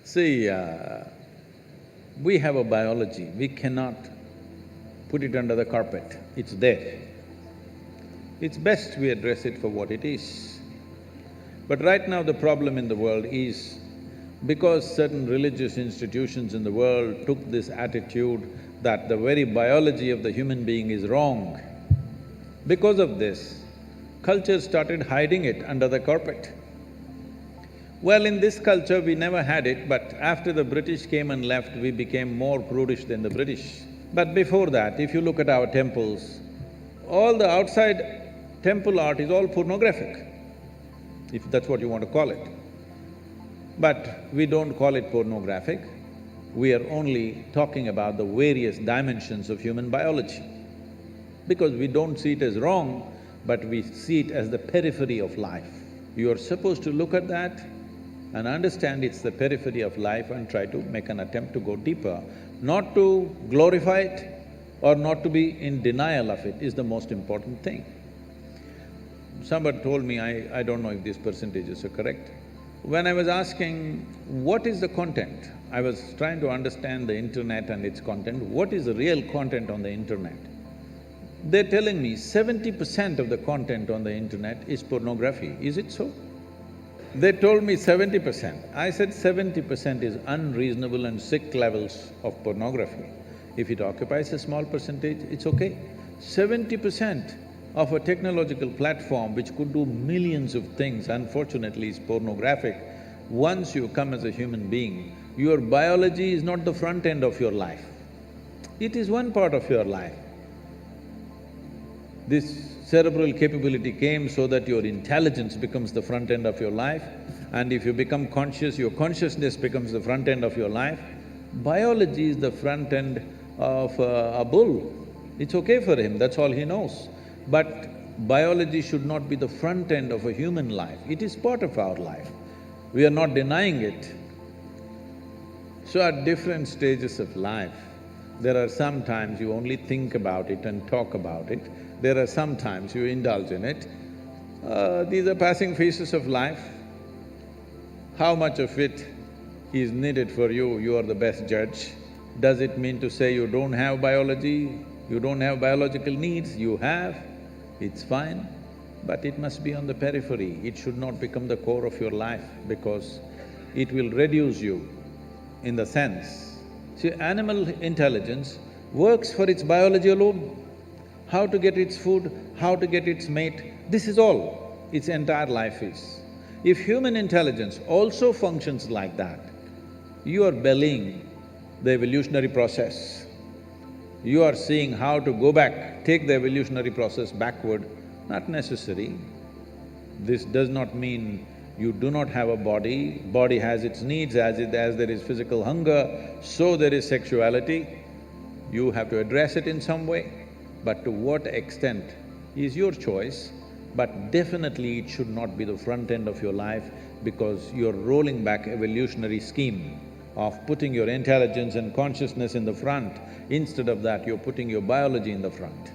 See, we have a biology, we cannot put it under the carpet, it's there. It's best we address it for what it is. But right now the problem in the world is, because certain religious institutions in the world took this attitude that the very biology of the human being is wrong, because of this, culture started hiding it under the carpet. Well, in this culture we never had it, but after the British came and left, we became more prudish than the British. But before that, if you look at our temples, all the outside temple art is all pornographic, if that's what you want to call it. But we don't call it pornographic, we are only talking about the various dimensions of human biology. Because we don't see it as wrong, but we see it as the periphery of life. You are supposed to look at that and understand it's the periphery of life and try to make an attempt to go deeper. Not to glorify it or not to be in denial of it is the most important thing. Somebody told me, I don't know if these percentages are correct. When I was asking, what is the content? I was trying to understand the internet and its content, what is the real content on the internet? They're telling me 70% of the content on the internet is pornography. Is it so? They told me 70%. I said 70% is unreasonable and sick levels of pornography. If it occupies a small percentage, it's okay. 70% of a technological platform which could do millions of things, unfortunately is pornographic. Once you come as a human being, your biology is not the front end of your life. It is one part of your life. This cerebral capability came so that your intelligence becomes the front end of your life, and if you become conscious, your consciousness becomes the front end of your life. Biology is the front end of a bull. It's okay for him, that's all he knows. But biology should not be the front end of a human life, it is part of our life. We are not denying it. So at different stages of life, there are some times you only think about it and talk about it, there are some times you indulge in it. These are passing phases of life. How much of it is needed for you, you are the best judge. Does it mean to say you don't have biology, you don't have biological needs? You have, it's fine, but it must be on the periphery. It should not become the core of your life because it will reduce you in the sense. See, animal intelligence works for its biology alone. How to get its food, how to get its mate, this is all its entire life is. If human intelligence also functions like that, you are bellying the evolutionary process. You are seeing how to go back, take the evolutionary process backward, not necessary. This does not mean you do not have a body, body has its needs, as there is physical hunger, so there is sexuality. You have to address it in some way. But to what extent is your choice, but definitely it should not be the front end of your life because you're rolling back evolutionary scheme of putting your intelligence and consciousness in the front. Instead of that, you're putting your biology in the front.